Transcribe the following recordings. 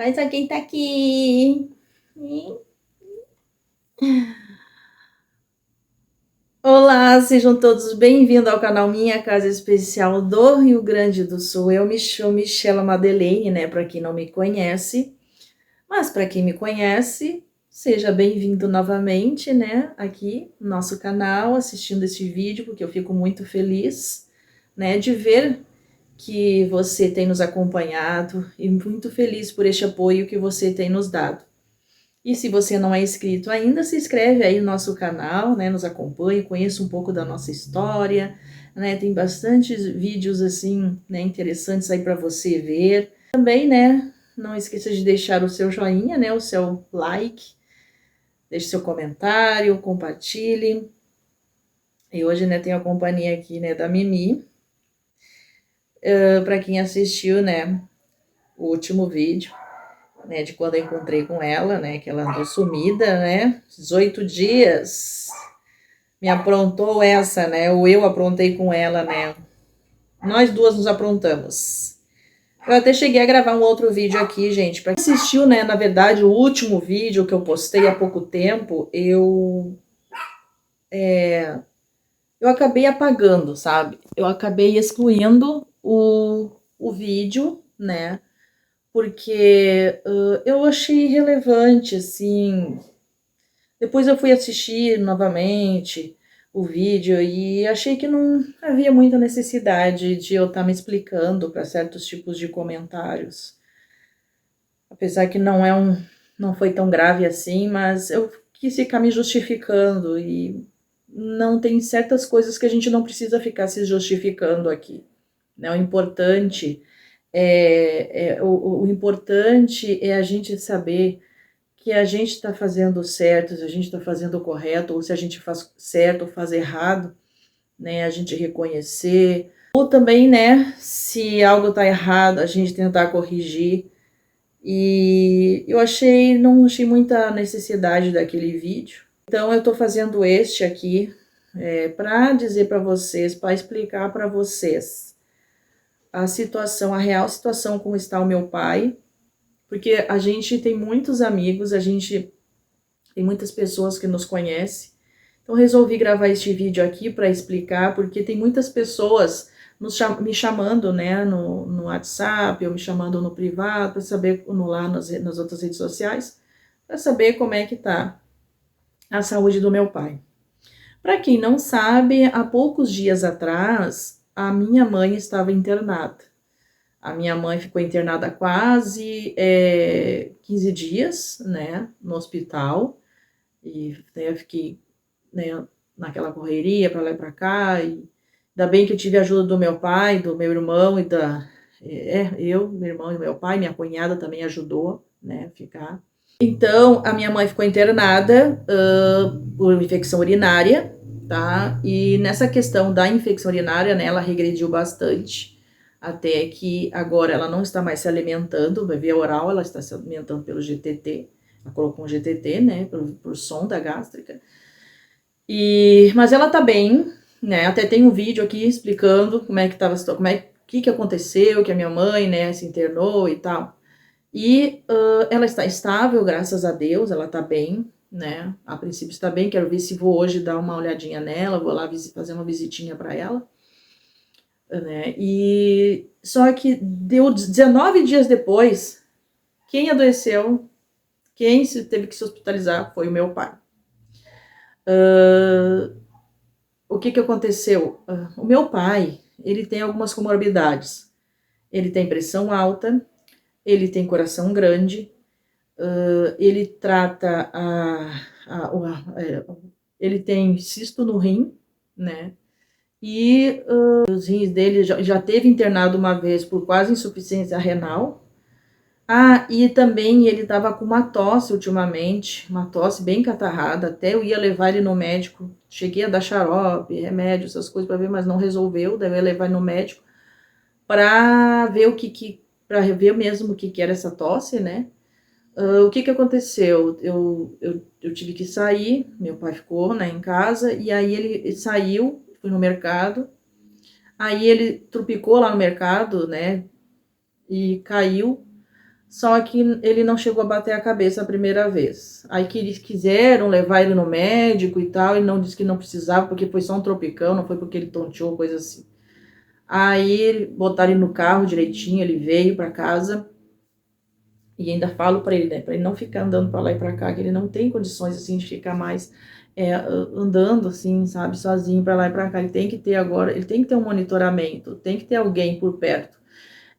Olha só quem tá aqui. Olá, sejam todos bem-vindos ao canal Minha Casa Especial do Rio Grande do Sul. Eu me chamo Michela Madeleine, né? Para quem não me conhece, mas para quem me conhece, seja bem-vindo novamente, né? Aqui no nosso canal, assistindo este vídeo, porque eu fico muito feliz, né? De ver que você tem nos acompanhado e muito feliz por este apoio que você tem nos dado. E se você não é inscrito ainda, se inscreve aí no nosso canal, né? Nos acompanhe, conheça um pouco da nossa história, né? Tem bastantes vídeos assim, né, interessantes aí para você ver. Também, né, não esqueça de deixar o seu joinha, né, o seu like, deixe seu comentário, compartilhe. E hoje, né, tenho a companhia aqui, né, da Mimi. Para quem assistiu, né, o último vídeo, né, de quando eu encontrei com ela, né, que ela andou sumida, né, 18 dias, me aprontou essa, né, ou eu aprontei com ela, né, nós duas nos aprontamos. Eu até cheguei a gravar um outro vídeo aqui, gente, para quem assistiu, né, na verdade, o último vídeo que eu postei há pouco tempo, eu acabei apagando, sabe, eu acabei excluindo o vídeo, né, porque eu achei irrelevante, assim. Depois eu fui assistir novamente o vídeo e achei que não havia muita necessidade de eu estar me explicando para certos tipos de comentários. Apesar que não foi tão grave assim, mas eu quis ficar me justificando e não tem certas coisas que a gente não precisa ficar se justificando aqui, né? O importante é a gente saber que a gente está fazendo certo, se a gente está fazendo o correto, ou se a gente faz certo ou faz errado, né? A gente reconhecer. Ou também, né, se algo está errado, a gente tentar corrigir. E eu não achei muita necessidade daquele vídeo. Então eu estou fazendo este aqui para dizer para vocês, para explicar para vocês a situação, a real situação como está o meu pai, porque a gente tem muitos amigos, a gente tem muitas pessoas que nos conhecem. Então resolvi gravar este vídeo aqui para explicar, porque tem muitas pessoas me chamando, né, no WhatsApp, ou me chamando no privado, para saber, lá nas outras redes sociais, para saber como é que tá a saúde do meu pai. Para quem não sabe, há poucos dias atrás, a minha mãe estava internada. A minha mãe ficou internada quase 15 dias, né, no hospital, e daí eu fiquei, né, naquela correria para lá e para cá, e ainda bem que eu tive a ajuda do meu pai, do meu irmão e meu irmão e meu pai, minha cunhada também ajudou, né, a ficar. Então, a minha mãe ficou internada por infecção urinária, tá? E nessa questão da infecção urinária, né, ela regrediu bastante, até que agora ela não está mais se alimentando via oral, ela está se alimentando pelo GTT, ela colocou um GTT, né, por sonda gástrica. Mas ela tá bem, né? Até tem um vídeo aqui explicando como é que tava, o que aconteceu, que a minha mãe, né, se internou e tal. E ela está estável, graças a Deus, ela tá bem, né? A princípio está bem, quero ver se vou hoje dar uma olhadinha nela, vou lá fazer uma visitinha para ela, né? E só que deu 19 dias depois, quem adoeceu, quem teve que se hospitalizar foi o meu pai. O que aconteceu? O meu pai, ele tem algumas comorbidades. Ele tem pressão alta, ele tem coração grande, ele trata ele tem cisto no rim, né? E os rins dele já teve internado uma vez por quase insuficiência renal. E também ele estava com uma tosse ultimamente, uma tosse bem catarrada, até eu ia levar ele no médico, cheguei a dar xarope, remédio, essas coisas para ver, mas não resolveu, daí eu ia levar ele no médico para ver para ver mesmo o que era essa tosse, né? O que aconteceu? Eu tive que sair, meu pai ficou, né, em casa, e aí ele saiu, foi no mercado, aí ele trupicou lá no mercado, né, e caiu, Só que ele não chegou a bater a cabeça a primeira vez. Aí que eles quiseram levar ele no médico e tal, e não disse que não precisava, porque foi só um tropicão, não foi porque ele tonteou, coisa assim. Aí botaram ele no carro direitinho, ele veio para casa. E ainda falo para ele, né, para ele não ficar andando para lá e para cá, que ele não tem condições assim de ficar mais andando assim, sabe, sozinho para lá e para cá. Ele tem que ter agora, ele tem que ter um monitoramento, tem que ter alguém por perto.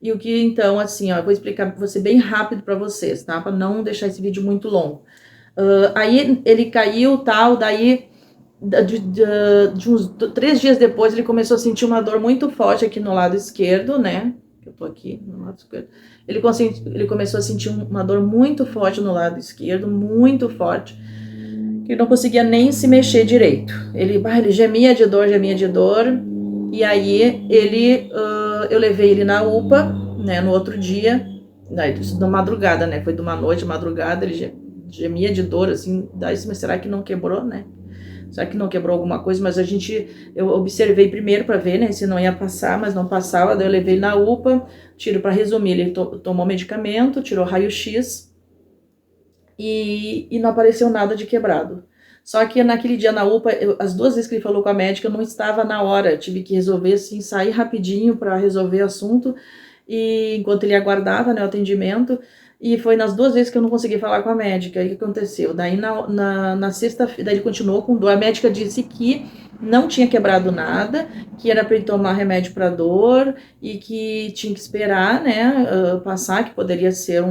E o que então, assim, ó, eu vou explicar, vou ser bem rápido para vocês, tá? Para não deixar esse vídeo muito longo. Aí ele caiu, tal, daí de uns 3 dias depois ele começou a sentir uma dor muito forte aqui no lado esquerdo, né? Eu tô aqui no lado esquerdo. Ele começou a sentir uma dor muito forte no lado esquerdo, muito forte, que não conseguia nem se mexer direito. Ele gemia de dor, e aí eu levei ele na UPA, né, no outro dia, na madrugada, né, foi de uma noite, madrugada, ele gemia de dor, assim, daí, mas será que não quebrou, né? Será que não quebrou alguma coisa? Mas eu observei primeiro para ver, né, se não ia passar, mas não passava. Daí eu levei na UPA, para resumir, ele tomou medicamento, tirou raio-x e não apareceu nada de quebrado. Só que naquele dia na UPA, as 2 vezes que ele falou com a médica, eu não estava na hora, tive que resolver assim, sair rapidinho para resolver o assunto, e enquanto ele aguardava, né, o atendimento. E foi nas 2 vezes que eu não consegui falar com a médica. Aí o que aconteceu? Daí na sexta-feira, ele continuou com dor. A médica disse que não tinha quebrado nada, que era para ele tomar remédio para dor e que tinha que esperar, né, passar, que poderia ser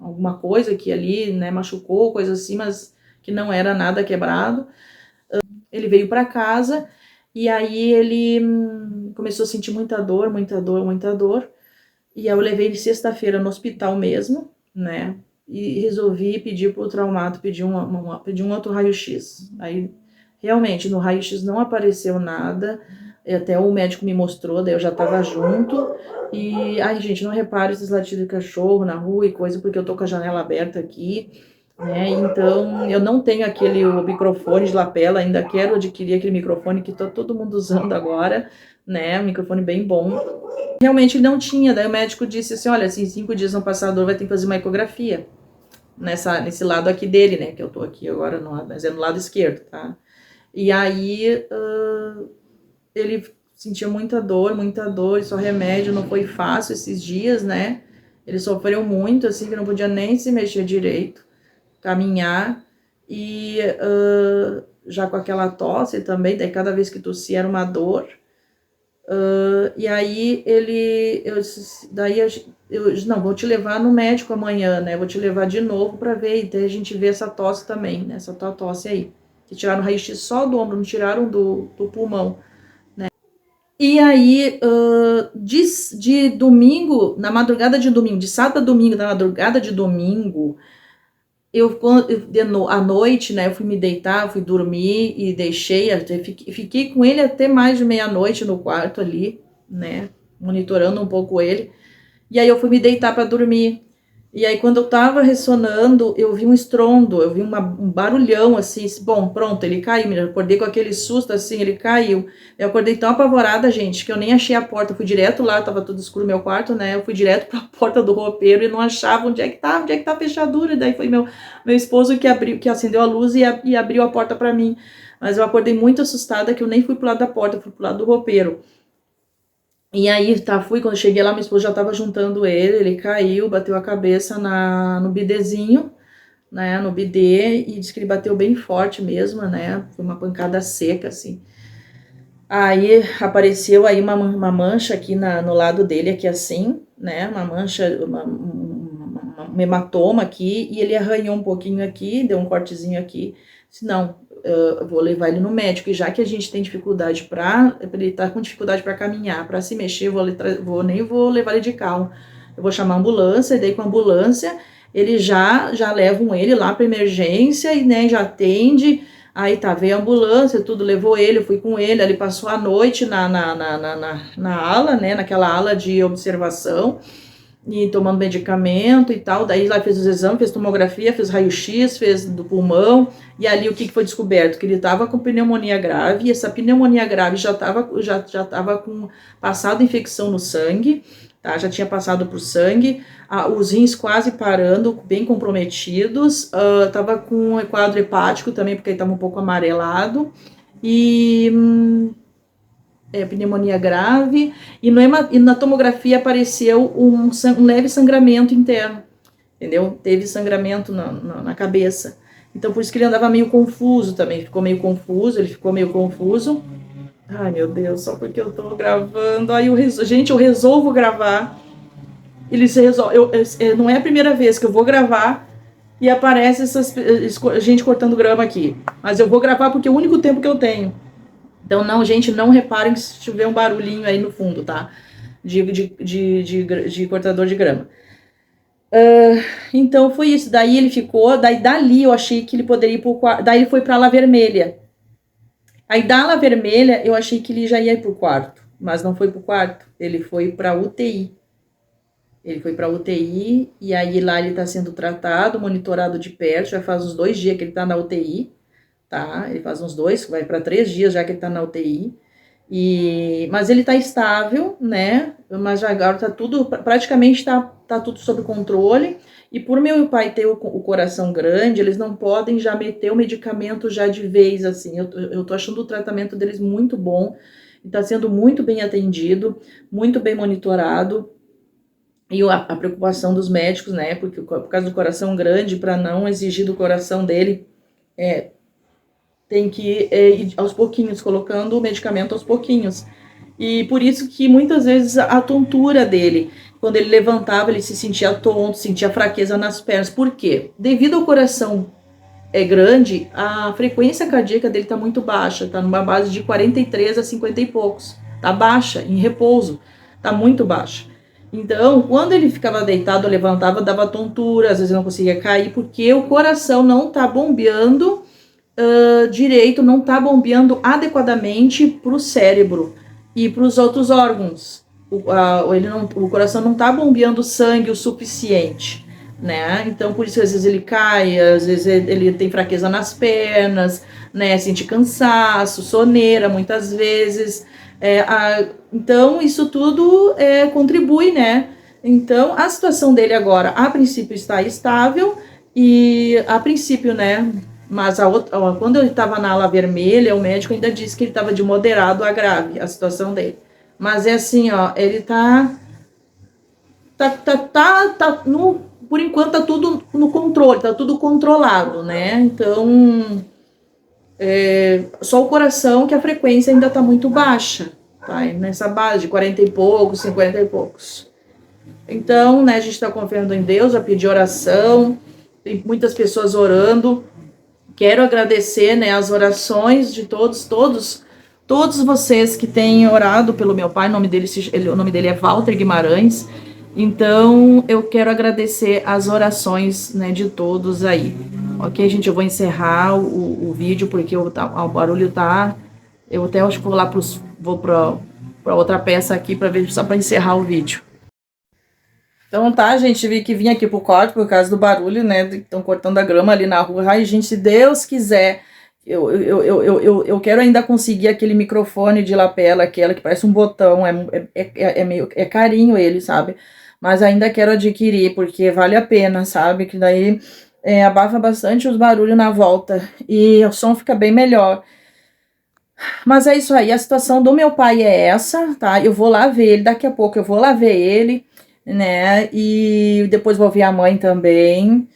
alguma coisa que ali, né, machucou, coisa assim, mas que não era nada quebrado. Ele veio para casa e aí ele começou a sentir muita dor, muita dor, muita dor. E aí eu levei ele sexta-feira no hospital mesmo, né? E resolvi pedir pro traumato, pedir um outro raio-x. Aí, realmente, no raio-x não apareceu nada. Até o médico me mostrou, daí eu já tava junto. E, ai, gente, não repare esses latidos de cachorro na rua e coisa, porque eu tô com a janela aberta aqui, né? Então, eu não tenho o microfone de lapela, ainda quero adquirir aquele microfone que tá todo mundo usando agora, né? Um microfone bem bom. Realmente ele não tinha, daí o médico disse assim, olha, se em 5 dias não passar a dor, vai ter que fazer uma ecografia nesse lado aqui dele, né, que eu tô aqui agora, mas é no lado esquerdo, tá? E aí ele sentia muita dor, só remédio, não foi fácil esses dias, né? Ele sofreu muito, assim, que não podia nem se mexer direito, caminhar, e já com aquela tosse também, daí cada vez que tossia era uma dor. E aí eu disse, não, vou te levar no médico amanhã, né? Vou te levar de novo para ver, e daí a gente vê essa tosse também, né? Essa tua tosse aí. Que tiraram o raio-x só do ombro, não tiraram do pulmão, né? E aí, de domingo, na madrugada de domingo, de sábado a domingo, na madrugada de domingo, à noite, né, eu fui me deitar, fui dormir e fiquei com ele até mais de meia-noite no quarto ali, né, monitorando um pouco ele. E aí eu fui me deitar para dormir. E aí quando eu tava ressonando, eu vi um estrondo, eu vi um barulhão assim, bom, pronto, ele caiu, me acordei com aquele susto assim, ele caiu. Eu acordei tão apavorada, gente, que eu nem achei a porta, eu fui direto lá, tava tudo escuro no meu quarto, né, eu fui direto pra porta do roupeiro e não achava onde é que tá a fechadura, e daí foi meu esposo que acendeu a luz e abriu a porta pra mim. Mas eu acordei muito assustada que eu nem fui pro lado da porta, eu fui pro lado do roupeiro. E aí, quando eu cheguei lá, meu esposo já tava juntando ele caiu, bateu a cabeça no bidezinho, né, no bidê, e disse que ele bateu bem forte mesmo, né, foi uma pancada seca, assim. Aí, apareceu aí uma mancha aqui no lado dele, aqui assim, né, uma mancha, um hematoma aqui, e ele arranhou um pouquinho aqui, deu um cortezinho aqui, disse, não, eu vou levar ele no médico, e já que a gente tem dificuldade ele tá com dificuldade para caminhar, para se mexer, nem vou levar ele de carro, eu vou chamar a ambulância, e daí com a ambulância, eles já levam ele lá para emergência, e né, já atende, aí tá, veio a ambulância, tudo, levou ele, eu fui com ele passou a noite na ala, né, naquela ala de observação, e tomando medicamento e tal. Daí lá fez os exames, fez tomografia, fez raio-x, fez do pulmão, e ali o que foi descoberto? Que ele estava com pneumonia grave, e essa pneumonia grave já tava com passado infecção no sangue, tá? Já tinha passado pro sangue, os rins quase parando, bem comprometidos, tava com quadro hepático também, porque ele estava um pouco amarelado, e pneumonia grave, e na tomografia apareceu um leve sangramento interno, entendeu? Teve sangramento na cabeça. Então, por isso que ele andava meio confuso também, ele ficou meio confuso. Ai, meu Deus, só porque eu tô gravando. Aí gente, eu resolvo gravar. Ele se resolve. Não é a primeira vez que eu vou gravar e aparece gente cortando grama aqui. Mas eu vou gravar porque é o único tempo que eu tenho. Então, não, gente, não reparem se tiver um barulhinho aí no fundo, tá? De cortador de grama. Então, foi isso. Daí ele ficou, dali eu achei que ele poderia ir pro quarto. Daí ele foi pra ala vermelha. Aí da ala vermelha eu achei que ele já ia pro quarto, mas não foi pro quarto. Ele foi pra UTI. Ele foi pra UTI e aí lá ele tá sendo tratado, monitorado de perto. Já faz uns 2 dias que ele tá na UTI. Tá? Ele faz uns 2, vai para 3 dias já que ele tá na UTI. Mas ele tá estável, né? Mas já agora tá tudo, praticamente tá tudo sob controle. E por meu pai ter o coração grande, eles não podem já meter o medicamento já de vez, assim. Eu tô achando o tratamento deles muito bom. Tá sendo muito bem atendido, muito bem monitorado. E a preocupação dos médicos, né? Porque por causa do coração grande, para não exigir do coração dele, tem que ir aos pouquinhos, colocando o medicamento aos pouquinhos. E por isso que muitas vezes a tontura dele, quando ele levantava, ele se sentia tonto, sentia fraqueza nas pernas. Por quê? Devido ao coração grande, a frequência cardíaca dele está muito baixa, está numa base de 43 a 50 e poucos. Está baixa, em repouso, está muito baixa. Então, quando ele ficava deitado, levantava, dava tontura, às vezes não conseguia cair, porque o coração não está bombeando direito, não está bombeando adequadamente para o cérebro e para os outros órgãos. O coração não está bombeando sangue o suficiente, né? Então, por isso, às vezes ele cai, às vezes ele tem fraqueza nas pernas, né? Sente cansaço, soneira, muitas vezes. Então, isso tudo contribui, né? Então, a situação dele agora, a princípio, está estável e, a princípio, né? Mas quando ele estava na ala vermelha, o médico ainda disse que ele estava de moderado a grave, a situação dele. Mas é assim, ó, ele por enquanto tá tudo no controle, tá tudo controlado, né? Então, só o coração que a frequência ainda tá muito baixa, tá? Nessa base de 40 e poucos, 50 e poucos. Então, né, a gente tá confiando em Deus, a pedir oração, tem muitas pessoas orando. Quero agradecer, né, as orações de todos vocês que têm orado pelo meu pai. O nome dele é Walter Guimarães. Então, eu quero agradecer as orações, né, de todos aí. Ok, gente, eu vou encerrar o vídeo porque o barulho tá... Eu até acho que vou para outra peça aqui para ver, só para encerrar o vídeo. Então tá, gente, vi que vim aqui pro quarto por causa do barulho, né? Estão cortando a grama ali na rua. Ai, gente, se Deus quiser, eu quero ainda conseguir aquele microfone de lapela, aquela que parece um botão, é carinho ele, sabe? Mas ainda quero adquirir, porque vale a pena, sabe? Que daí abafa bastante os barulhos na volta e o som fica bem melhor. Mas é isso aí, a situação do meu pai é essa, tá? Eu vou lá ver ele, daqui a pouco eu vou lá ver ele, né? E depois vou ver a mãe também.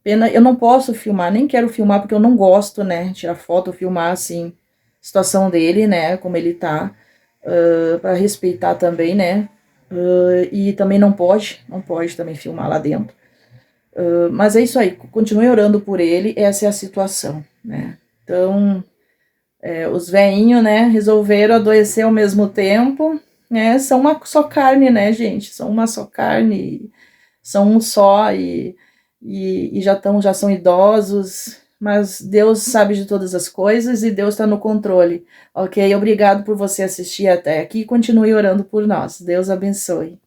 Pena, eu não posso filmar, nem quero filmar porque eu não gosto, né? Tirar foto, filmar assim, a situação dele, né? Como ele tá, para respeitar também, né? E também não pode também filmar lá dentro. Mas é isso aí, continue orando por ele, essa é a situação, né? Então, os veinhos, né, resolveram adoecer ao mesmo tempo, né? São uma só carne, né, gente? São uma só carne, são um só e já são idosos, mas Deus sabe de todas as coisas e Deus está no controle, ok? Obrigado por você assistir até aqui e continue orando por nós. Deus abençoe.